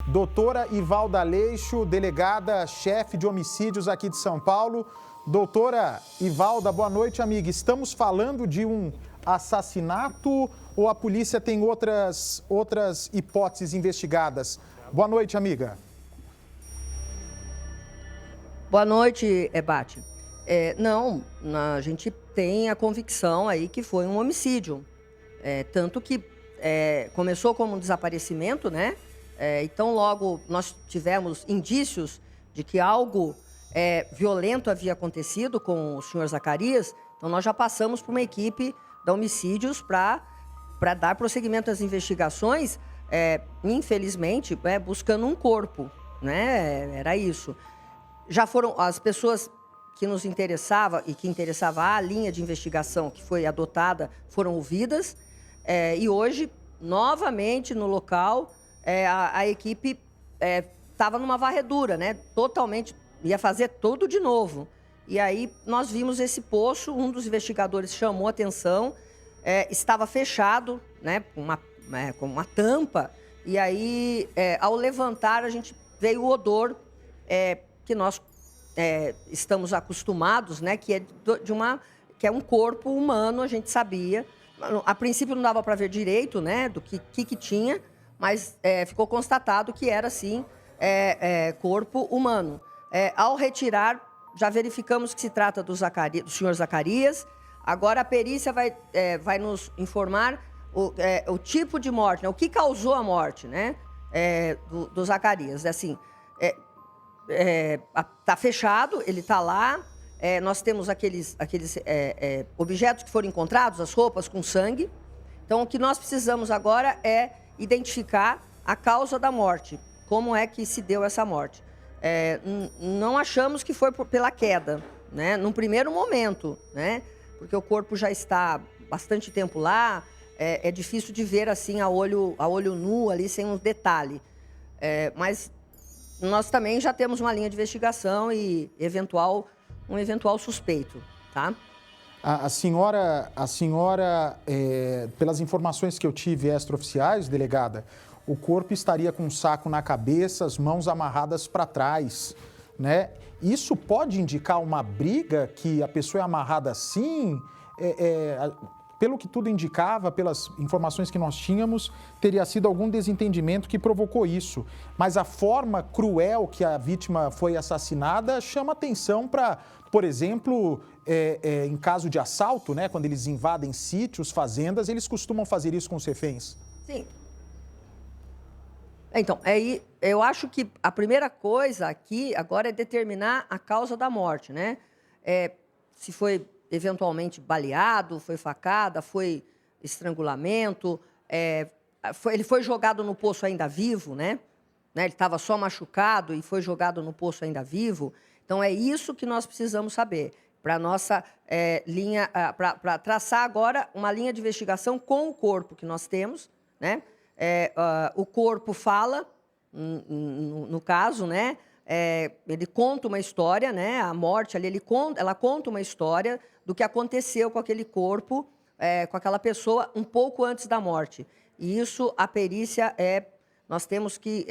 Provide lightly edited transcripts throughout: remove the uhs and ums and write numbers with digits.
doutora Ivalda Aleixo, delegada-chefe de homicídios aqui de São Paulo. Doutora Ivalda, boa noite, amiga. Estamos falando de um assassinato ou a polícia tem outras hipóteses investigadas? Boa noite, amiga. Boa noite, Ebate. Não, a gente tem a convicção aí que foi um homicídio. Tanto que começou como um desaparecimento, né? Então, logo nós tivemos indícios de que algo violento havia acontecido com o senhor Zacarias. Então, nós já passamos por uma equipe da homicídios para dar prosseguimento às investigações, infelizmente, buscando um corpo, né? Era isso. Já foram as pessoas que nos interessava e que interessava a linha de investigação que foi adotada, foram ouvidas. E hoje, novamente no local, a equipe estava numa varredura, né? Totalmente, ia fazer tudo de novo. E aí nós vimos esse poço, um dos investigadores chamou atenção, estava fechado, né? Com uma tampa. E aí, ao levantar, a gente veio o odor que nós estamos acostumados, né? Que é um corpo humano, a gente sabia. A princípio não dava para ver direito, né? Do que tinha, mas ficou constatado que era, sim, corpo humano. Ao retirar, já verificamos que se trata do senhor Zacarias. Agora a perícia vai nos informar o tipo de morte, né? O que causou a morte, né? Do Zacarias. Assim, tá fechado, ele tá lá. Nós temos aqueles objetos que foram encontrados, as roupas com sangue. Então, o que nós precisamos agora é identificar a causa da morte. Como é que se deu essa morte? Não achamos que foi pela queda, né? Num primeiro momento, né? Porque o corpo já está bastante tempo lá. É difícil de ver assim a olho nu ali, sem um detalhe. Mas nós também já temos uma linha de investigação e um eventual suspeito, tá? A senhora, pelas informações que eu tive extraoficiais, delegada, o corpo estaria com um saco na cabeça, as mãos amarradas para trás, né? Isso pode indicar uma briga, que a pessoa é amarrada assim? Pelo que tudo indicava, pelas informações que nós tínhamos, teria sido algum desentendimento que provocou isso. Mas a forma cruel que a vítima foi assassinada chama atenção para, por exemplo, em caso de assalto, né, quando eles invadem sítios, fazendas, eles costumam fazer isso com os reféns. Sim. Então, eu acho que a primeira coisa aqui agora é determinar a causa da morte, né? Se foi eventualmente baleado, foi facada, foi estrangulamento, ele foi jogado no poço ainda vivo, né? Ele estava só machucado e foi jogado no poço ainda vivo. Então, é isso que nós precisamos saber para a nossa linha, para traçar agora uma linha de investigação com o corpo que nós temos, né? O corpo fala, no caso, né? Ele conta uma história, né? A morte ali, ela conta uma história do que aconteceu com aquele corpo, com aquela pessoa um pouco antes da morte. E isso, a perícia, nós temos que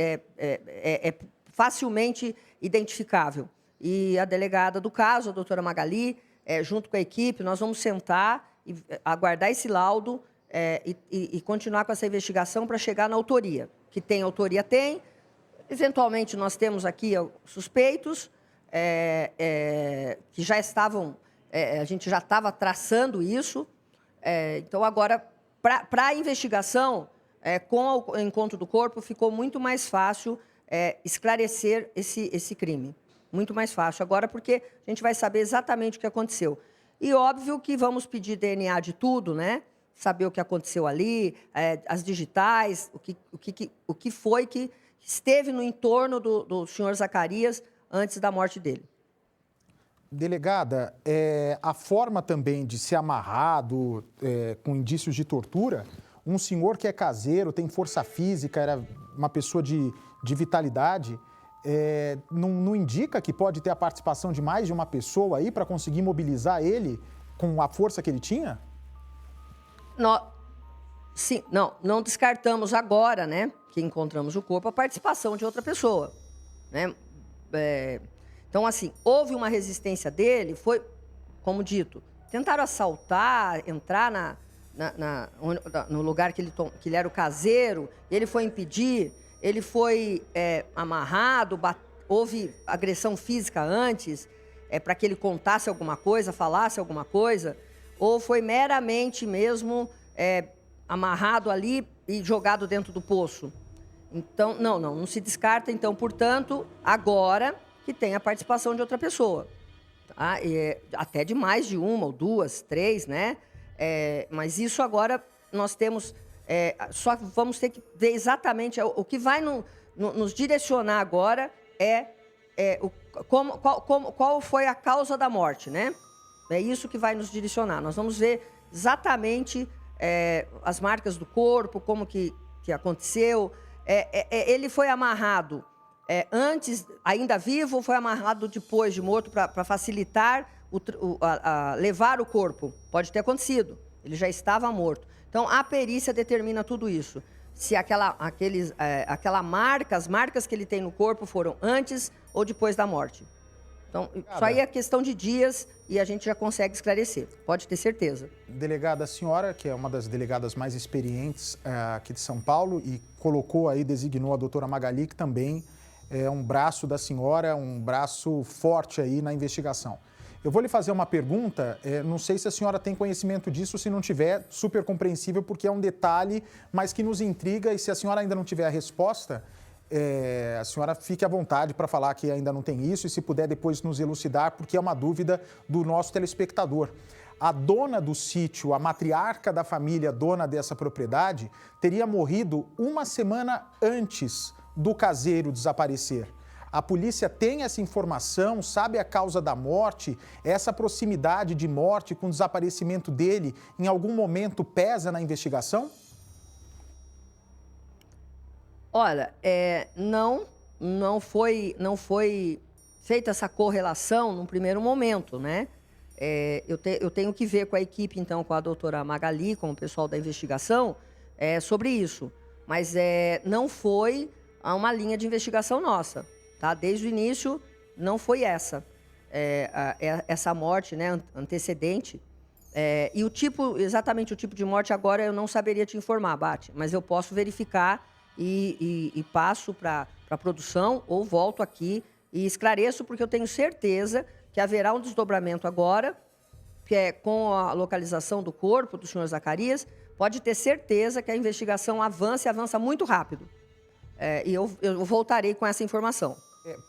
facilmente identificável. E a delegada do caso, a doutora Magali, junto com a equipe, nós vamos sentar e aguardar esse laudo e continuar com essa investigação para chegar na autoria. Que tem autoria, tem. Eventualmente, nós temos aqui suspeitos que já estavam... a gente já estava traçando isso. Então, agora, para a investigação, com o encontro do corpo, ficou muito mais fácil esclarecer esse crime. Muito mais fácil. Agora, porque a gente vai saber exatamente o que aconteceu. E, óbvio, que vamos pedir DNA de tudo, né? Saber o que aconteceu ali, as digitais, o que foi que esteve no entorno do senhor Zacarias antes da morte dele. Delegada, a forma também de ser amarrado com indícios de tortura, um senhor que é caseiro, tem força física, era uma pessoa de vitalidade, não indica que pode ter a participação de mais de uma pessoa aí para conseguir mobilizar ele com a força que ele tinha? Sim, não descartamos agora, né, que encontramos o corpo, a participação de outra pessoa, né? Então, assim, houve uma resistência dele, foi, como dito, tentaram assaltar, entrar no lugar que ele era o caseiro, ele foi impedir, ele foi amarrado, houve agressão física antes, para que ele contasse alguma coisa, falasse alguma coisa, ou foi meramente mesmo amarrado ali e jogado dentro do poço. Então, não se descarta, então, portanto, agora que tem a participação de outra pessoa. Tá? Até de mais de uma, ou duas, três, né? Mas isso agora nós temos... só vamos ter que ver exatamente... O que vai nos direcionar agora qual foi a causa da morte, né? É isso que vai nos direcionar. Nós vamos ver exatamente as marcas do corpo, como que aconteceu. Ele foi amarrado antes, ainda vivo, ou foi amarrado depois de morto para facilitar levar o corpo? Pode ter acontecido. Ele já estava morto. Então, a perícia determina tudo isso. Se as marcas que ele tem no corpo foram antes ou depois da morte. Então, isso aí é questão de dias e a gente já consegue esclarecer, pode ter certeza. Delegada, a senhora, que é uma das delegadas mais experientes aqui de São Paulo e designou a doutora Magali, que também é um braço da senhora, um braço forte aí na investigação. Eu vou lhe fazer uma pergunta, não sei se a senhora tem conhecimento disso, se não tiver, super compreensível, porque é um detalhe, mas que nos intriga, e se a senhora ainda não tiver a resposta, a senhora fique à vontade para falar que ainda não tem isso, e se puder depois nos elucidar, porque é uma dúvida do nosso telespectador. A dona do sítio, a matriarca da família dona dessa propriedade, teria morrido uma semana antes do caseiro desaparecer. A polícia tem essa informação, sabe a causa da morte? Essa proximidade de morte com o desaparecimento dele, em algum momento pesa na investigação? Olha, não foi feita essa correlação num primeiro momento, né? Eu tenho que ver com a equipe, então, com a doutora Magali, com o pessoal da investigação, sobre isso. Mas não foi uma linha de investigação nossa. Tá? Desde o início, não foi essa morte, né, antecedente. E exatamente o tipo de morte agora eu não saberia te informar, Bate, mas eu posso verificar e passo para a produção ou volto aqui e esclareço, porque eu tenho certeza que haverá um desdobramento agora, que com a localização do corpo do senhor Zacarias, pode ter certeza que a investigação avança muito rápido. E eu voltarei com essa informação.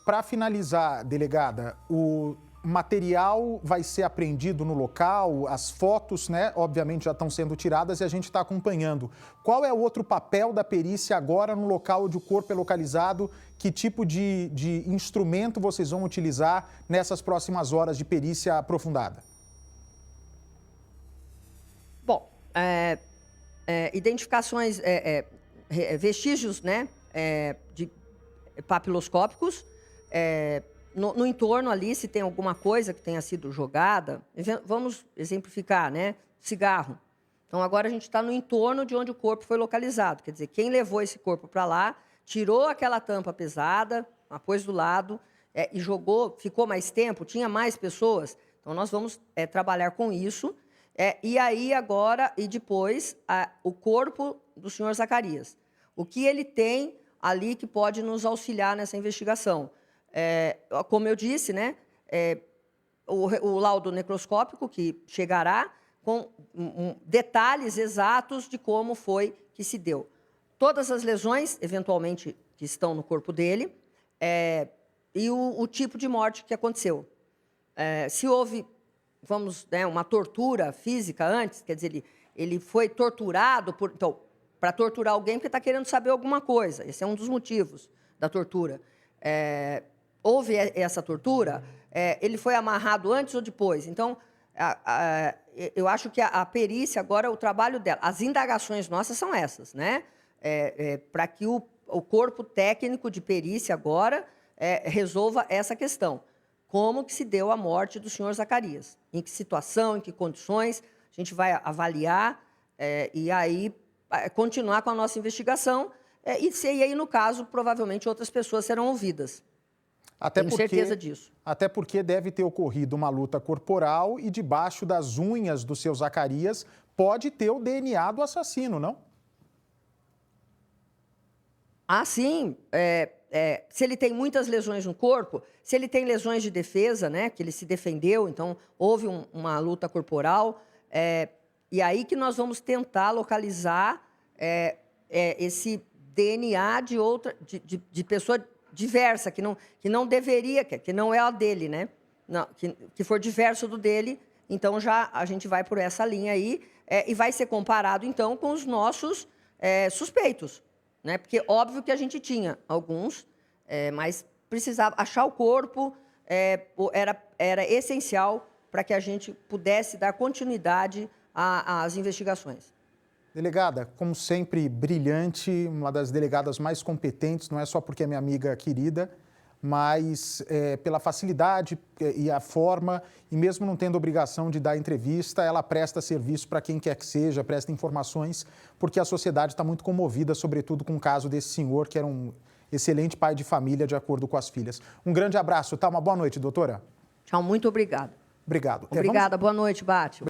Para finalizar, delegada, o material vai ser apreendido no local, as fotos, né, obviamente já estão sendo tiradas e a gente está acompanhando. Qual é o outro papel da perícia agora no local onde o corpo é localizado? Que tipo de instrumento vocês vão utilizar nessas próximas horas de perícia aprofundada? Bom, identificações, vestígios, né, de papiloscópicos, no entorno ali, se tem alguma coisa que tenha sido jogada, vamos exemplificar, né? Cigarro. Então, agora a gente está no entorno de onde o corpo foi localizado. Quer dizer, quem levou esse corpo para lá, tirou aquela tampa pesada, a pôs do lado e jogou, ficou mais tempo, tinha mais pessoas. Então, nós vamos trabalhar com isso. E aí, agora, e depois, o corpo do senhor Zacarias. O que ele tem ali que pode nos auxiliar nessa investigação? Como eu disse, né, o laudo necroscópico que chegará com detalhes exatos de como foi que se deu. Todas as lesões, eventualmente, que estão no corpo dele, e o tipo de morte que aconteceu. Se houve, uma tortura física antes, quer dizer, ele foi torturado então, para torturar alguém porque está querendo saber alguma coisa. Esse é um dos motivos da tortura. Houve essa tortura, ele foi amarrado antes ou depois. Então, eu acho que a perícia agora, o trabalho dela, as indagações nossas são essas, né? Para que o corpo técnico de perícia agora resolva essa questão. Como que se deu a morte do senhor Zacarias? Em que situação, em que condições? A gente vai avaliar e aí continuar com a nossa investigação E aí, no caso, provavelmente outras pessoas serão ouvidas. Tenho certeza disso. Até porque deve ter ocorrido uma luta corporal e debaixo das unhas do seu Zacarias pode ter o DNA do assassino, não? Ah, sim. Se ele tem muitas lesões no corpo, se ele tem lesões de defesa, né, que ele se defendeu, então houve uma luta corporal, e aí que nós vamos tentar localizar esse DNA de pessoa diversa, que não deveria, que não é a dele, né? Não, que for diverso do dele, então já a gente vai por essa linha aí e vai ser comparado, então, com os nossos suspeitos, né? Porque óbvio que a gente tinha alguns, mas precisava achar o corpo, era essencial para que a gente pudesse dar continuidade às investigações. Delegada, como sempre, brilhante, uma das delegadas mais competentes, não é só porque é minha amiga querida, mas pela facilidade e a forma, e mesmo não tendo obrigação de dar entrevista, ela presta serviço para quem quer que seja, presta informações, porque a sociedade está muito comovida, sobretudo com o caso desse senhor, que era um excelente pai de família, de acordo com as filhas. Um grande abraço, tá? Uma boa noite, doutora. Tchau, muito obrigada. Obrigado. Obrigada, boa noite, Bate.